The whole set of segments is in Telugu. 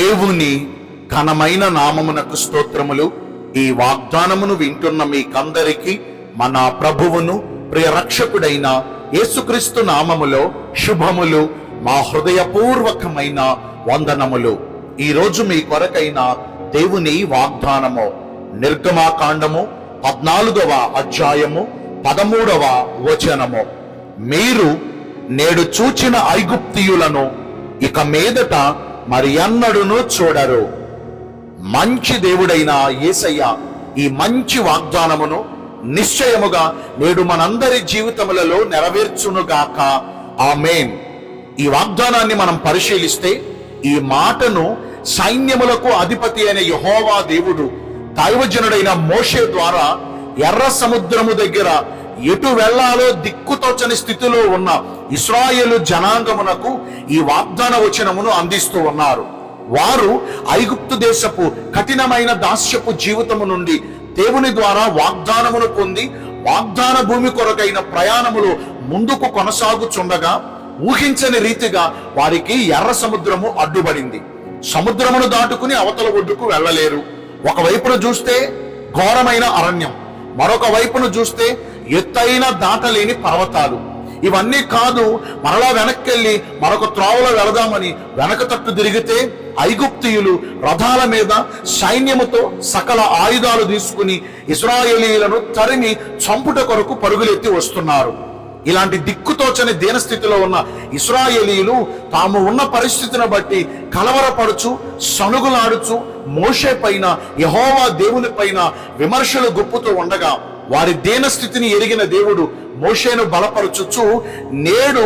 దేవుని ఘనమైన నామమునకు స్తోత్రములు. ఈ వాగ్దానమును వింటున్న మీకందరికీ మన ప్రభువును ప్రియ రక్షకుడైన యేసుక్రీస్తు నామములో శుభములు, మా హృదయపూర్వకమైన వందనములు. ఈ రోజు మీ కొరకైన దేవుని వాగ్దానము నిర్గమాకాండము 14వ అధ్యాయము 13వ వచనము. మీరు నేడు చూచిన ఐగుప్తీయులను ఇక మీదట మరి ఎన్నడూను చూడరు. మంచి దేవుడైన యేసయ్య ఈ మంచి వాగ్దానమును నిశ్చయముగా నేడు మనందరి జీవితములలో నెరవేర్చునుగాక. ఆమేన్. ఈ వాగ్దానాన్ని మనం పరిశీలిస్తే ఈ మాటను సైన్యములకు అధిపతి అయిన యెహోవా దేవుడు దైవజనుడైన మోషే ద్వారా ఎర్ర సముద్రము దగ్గర ఎటు వెళ్లాలో దిక్కుతోచని స్థితిలో ఉన్న ఇశ్రాయేలు జనాంగమునకు ఈ వాగ్దాన వచనమును అందిస్తూ ఉన్నారు. వారు ఐగుప్తు దేశపు కఠినమైన దాస్యపు జీవితము నుండి దేవుని ద్వారా వాగ్దానమును పొంది వాగ్దాన భూమి కొరకైన ప్రయాణములు ముందుకు కొనసాగుచుండగా ఊహించని రీతిగా వారికి ఎర్ర సముద్రము అడ్డుపడింది. సముద్రమును దాటుకుని అవతల ఒడ్డుకు వెళ్ళలేరు. ఒకవైపును చూస్తే ఘోరమైన అరణ్యం, మరొక వైపును చూస్తే ఎత్తైన దాటలేని పర్వతాలు. ఇవన్నీ కాదు, మరలా వెనక్కెళ్ళి మరొక త్రోవలో వెళదామని వెనక తట్టు తిరిగితే ఐగుప్తీయులు రథాల మీద సైన్యముతో సకల ఆయుధాలు తీసుకుని ఇశ్రాయేలీయులను తరిమి చంపుట కొరకు పరుగులెత్తి వస్తున్నారు. ఇలాంటి దిక్కుతోచని దీనస్థితిలో ఉన్న ఇశ్రాయేలీయులు తాము ఉన్న పరిస్థితిని బట్టి కలవరపడుచు సణుగులాడుచు మోషే పైన యెహోవా దేవుని పైన విమర్శలు గుప్పుతూ ఉండగా వారి దీనస్థితిని ఎరిగిన దేవుడు మోషేను బలపరచుచు, నేడు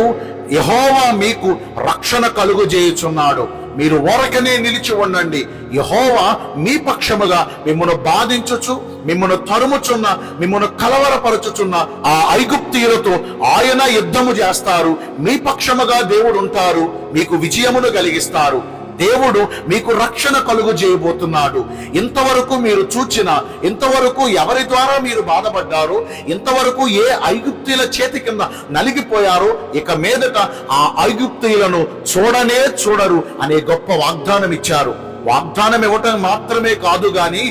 యెహోవా మీకు రక్షణ కలుగజేయుచున్నాడు, మీరు ఊరకనే నిలిచి ఉండండి. యెహోవా మీ పక్షముగా మిమ్మను బాధించుచు మిమ్మను తరుముచున్న మిమ్మను కలవరపరచుచున్న ఆ ఐగుప్తీయులతో ఆయన యుద్ధము చేస్తారు. మీ పక్షముగా దేవుడు ఉంటారు, మీకు విజయమును కలిగిస్తారు. దేవుడు మీకు రక్షణ కలుగు చేయబోతున్నాడు. ఇంతవరకు మీరు చూచిన, ఇంతవరకు ఎవరి ద్వారా మీరు బాధపడ్డారో, ఇంతవరకు ఏ ఐగుప్తీయుల చేతి కింద నలిగిపోయారో, ఇక మీదట ఆ ఐగుప్తీయులను చూడనే చూడరు అనే గొప్ప వాగ్దానం ఇచ్చారు. వాగ్దానం ఇవ్వటం మాత్రమే కాదు గాని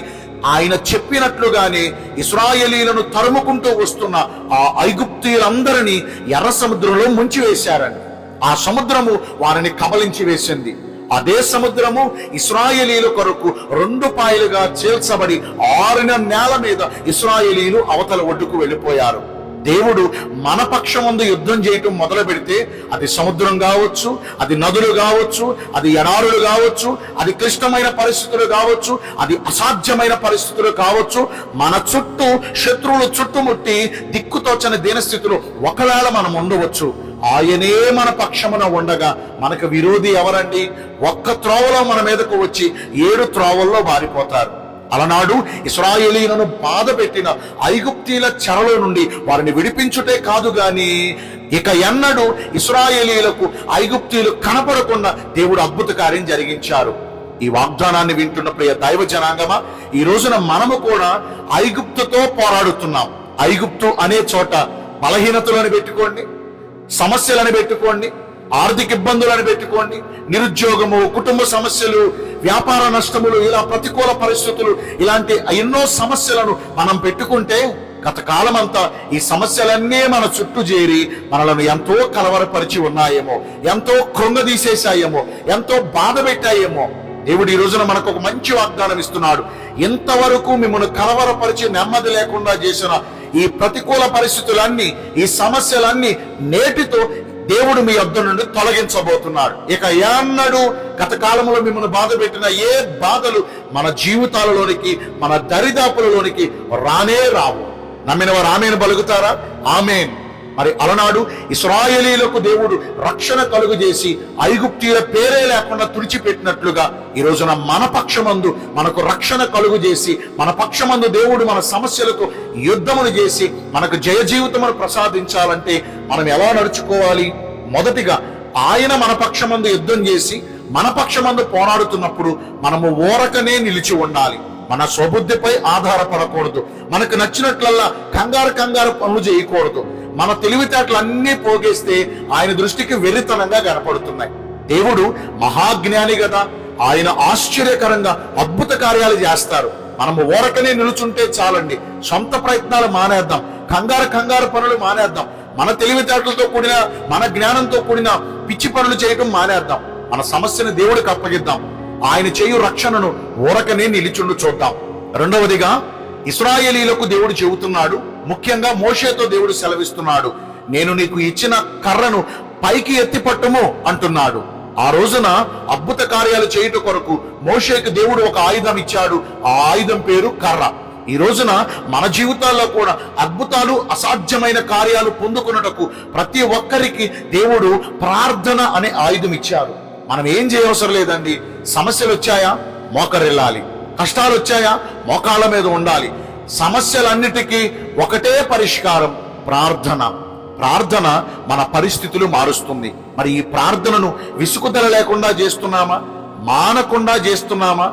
ఆయన చెప్పినట్లుగానే ఇశ్రాయేలీయులను తరుముకుంటూ వస్తున్న ఆ ఐగుప్తీయులందరినీ ఎర్ర సముద్రంలో ముంచివేశారని. ఆ సముద్రము వారిని కబలించి వేసింది. అదే సముద్రము ఇశ్రాయేలీయుల కొరకు 2 పాయలుగా చేల్చబడి ఆరిన నేల మీద ఇశ్రాయేలీయులు అవతల ఒడ్డుకు వెళ్ళిపోయారు. దేవుడు మన పక్షమందు యుద్ధం చేయటం మొదలు పెడితే అది సముద్రం కావచ్చు, అది నదులు కావచ్చు, అది ఎడారులు కావచ్చు, అది క్లిష్టమైన పరిస్థితులు కావచ్చు, అది అసాధ్యమైన పరిస్థితులు కావచ్చు, మన చుట్టూ శత్రువులు చుట్టుముట్టి దిక్కుతోచని దీనస్థితిలో ఒకవేళ మనం ఉండవచ్చు. ఆయనే మన పక్షమున ఉండగా మనకు విరోధి ఎవరండి? ఒక్క త్రోవలో మన మీదకు వచ్చి 7 త్రోవల్లో మారిపోతారు. అలనాడు ఇశ్రాయేలీయులను బాధ పెట్టిన ఐగుప్తీయుల చెరలో నుండి వారిని విడిపించుటే కాదు గాని ఇక ఎన్నడూ ఇశ్రాయేలీయులకు ఐగుప్తీయులు కనపడకుండా దేవుడు అద్భుత కార్యం జరిగించారు. ఈ వాగ్దానాన్ని వింటున్న ప్రియ దైవ జనాంగమా, ఈ రోజున మనము కూడా ఐగుప్తుతో పోరాడుతున్నాం. ఐగుప్తు అనే చోట బలహీనతలను పెట్టుకోండి, సమస్యలను పెట్టుకోండి, ఆర్థిక ఇబ్బందులను పెట్టుకోండి, నిరుద్యోగము, కుటుంబ సమస్యలు, వ్యాపార నష్టములు, ఇలా ప్రతికూల పరిస్థితులు, ఇలాంటి ఎన్నో సమస్యలను మనం పెట్టుకుంటే గత కాలం అంతా ఈ సమస్యలన్నీ మన చుట్టూ చేరి మనలను ఎంతో కలవరపరిచి ఉన్నాయేమో, ఎంతో కృంగదీసేశాయేమో, ఎంతో బాధ పెట్టాయేమో. దేవుడు ఈ రోజున మనకు ఒక మంచి వాగ్దానం ఇస్తున్నాడు. ఇంతవరకు మిమ్మల్ని కలవరపరిచి నెమ్మది లేకుండా చేసిన ఈ ప్రతికూల పరిస్థితులన్నీ, ఈ సమస్యలన్నీ నేటితో దేవుడు మీ యొద్ద నుండి తొలగించబోతున్నాడు. ఇక ఎన్నడూ గత కాలంలో మిమ్మల్ని బాధ పెట్టిన ఏ బాధలు మన జీవితాలలోనికి, మన దరిదాపులలోనికి రానే రావు. నమ్మిన వారు ఆమేన్ పలుకుతారా? ఆమేన్. మరి అలనాడు ఇశ్రాయేలీయులకు దేవుడు రక్షణ కలుగు చేసి ఐగుప్తీయుల పేరే లేకుండా తుడిచిపెట్టినట్లుగా ఈ రోజున మన పక్షమందు మనకు రక్షణ కలుగు చేసి, మన పక్షమందు దేవుడు మన సమస్యలకు యుద్ధమును చేసి మనకు జయ జీవితమును ప్రసాదించాలంటే మనం ఎలా నడుచుకోవాలి? మొదటిగా ఆయన మన పక్షమందు యుద్ధం చేసి మన పక్షమందు పోరాడుతున్నప్పుడు మనము ఊరకనే నిలిచి ఉండాలి. మన స్వబుద్ధిపై ఆధారపడకూడదు. మనకు నచ్చినట్లల్లా కంగారు పనులు చేయకూడదు. మన తెలివితేటలన్నీ పోగేస్తే ఆయన దృష్టికి వెర్రితనంగా కనపడుతున్నాయి. దేవుడు మహాజ్ఞాని కదా, ఆయన ఆశ్చర్యకరంగా అద్భుత కార్యాలు చేస్తారు. మనము ఓరకనే నిలుచుంటే చాలండి. సొంత ప్రయత్నాలు మానేద్దాం, కంగారు పనులు మానేద్దాం, మన తెలివితేటలతో కూడిన మన జ్ఞానంతో కూడిన పిచ్చి పనులు చేయటం మానేద్దాం. మన సమస్యను దేవుడికి అప్పగిద్దాం. ఆయన చేయు రక్షణను ఓరకనే నిలిచుండు చూద్దాం. రెండవదిగా ఇశ్రాయేలీలకు దేవుడు చెబుతున్నాడు, ముఖ్యంగా మోషేతో దేవుడు సెలవిస్తున్నాడు, నేను నీకు ఇచ్చిన కర్రను పైకి ఎత్తి పట్టుము అంటున్నాడు. ఆ రోజున అద్భుత కార్యాలు చేయుట కొరకు మోషేకు దేవుడు ఒక ఆయుధం ఇచ్చాడు. ఆ ఆయుధం పేరు కర్ర. ఈ రోజున మన జీవితాల్లో కూడా అద్భుతాలు, అసాధ్యమైన కార్యాలు పొందుకున్నటకు ప్రతి ఒక్కరికి దేవుడు ప్రార్థన అనే ఆయుధం ఇచ్చారు. మనం ఏం చేయవసరం లేదండి. సమస్యలు వచ్చాయా, మోకరిల్లాలి. కష్టాలు వచ్చాయా, మోకాళ్ళ మీద ఉండాలి. సమస్యలన్నిటికీ ఒకటే పరిష్కారం, ప్రార్థన. ప్రార్థన మన పరిస్థితులు మారుస్తుంది. మరి ఈ ప్రార్థనను విసుగుదల లేకుండా చేస్తున్నామా, మానకుండా చేస్తున్నామా,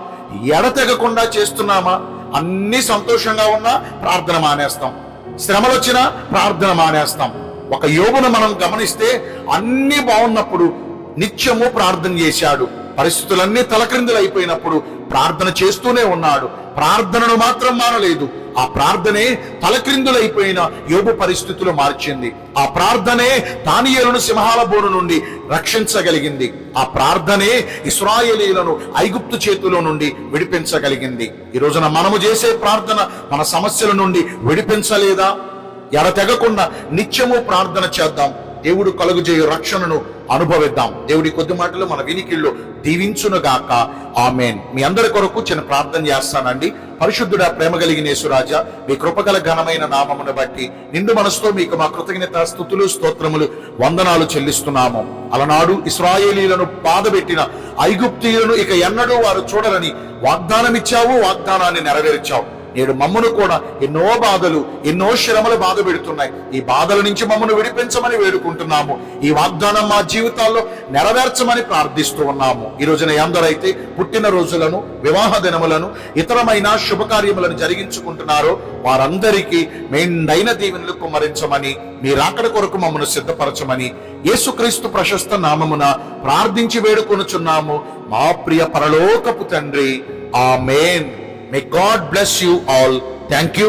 ఎడతెగకుండా చేస్తున్నామా? అన్ని సంతోషంగా ఉన్నా ప్రార్థన మానేస్తాం, శ్రమలు వచ్చినా ప్రార్థన మానేస్తాం. ఒక యోబును మనం గమనిస్తే అన్ని బాగున్నప్పుడు నిత్యము ప్రార్థన చేశాడు. పరిస్థితులన్నీ తలక్రిందులు అయిపోయినప్పుడు ప్రార్థన చేస్తూనే ఉన్నాడు. ప్రార్థనను మాత్రం మానలేదు. ఆ ప్రార్థనే తలక్రిందులైపోయిన యోబు పరిస్థితులు మార్చింది. ఆ ప్రార్థనే దానియేలును సింహాల బోను నుండి రక్షించగలిగింది. ఆ ప్రార్థనే ఇశ్రాయేలీయులను ఐగుప్తు చేతిలో నుండి విడిపించగలిగింది. ఈ రోజున మనము చేసే ప్రార్థన మన సమస్యల నుండి విడిపించలేదా? ఎడతెగకుండా నిత్యము ప్రార్థన చేద్దాం. దేవుడు కలుగజేయు రక్షణను అనుభవిద్దాం. దేవుడి కొద్ది మాటలు మన వినికిల్లో దీవించునుగాక. ఆమేన్. మీ అందరి కొరకు చిన్న ప్రార్థన చేస్తానండి. పరిశుద్ధుడా, ప్రేమ కలిగిన యేసురాజా, మీ కృపగల ఘనమైన నామమును బట్టి నిండు మనసుతో మీకు మా కృతజ్ఞత స్తుతులు స్తోత్రములు వందనాలు చెల్లిస్తున్నాము. అలనాడు ఇశ్రాయేలీయులను బాధపెట్టిన ఐగుప్తీయులను ఇక ఎన్నడూ వారు చూడరని వాగ్దానం ఇచ్చావు, వాగ్దానాన్ని నెరవేర్చావు. నేడు మమ్మను కూడా ఎన్నో బాధలు, ఎన్నో శ్రమలు బాధ పెడుతున్నాయి. ఈ బాధల నుంచి మమ్మను విడిపించమని వేడుకుంటున్నాము. ఈ వాగ్దానం మా జీవితాల్లో నెరవేర్చమని ప్రార్థిస్తూ ఉన్నాము. ఈ రోజున ఎందరైతే పుట్టిన రోజులను, వివాహ దినములను, ఇతరమైన శుభకార్యములను జరిగించుకుంటున్నారో వారందరికీ మెండైన దీవెనలు కుమ్మరించమని, మీ రాకడ కొరకు మమ్మను సిద్ధపరచమని యేసుక్రీస్తు ప్రశస్త నామమున ప్రార్థించి వేడుకొనుచున్నాము మా ప్రియ పరలోకపు తండ్రి. ఆమేన్. May God bless you all. Thank you.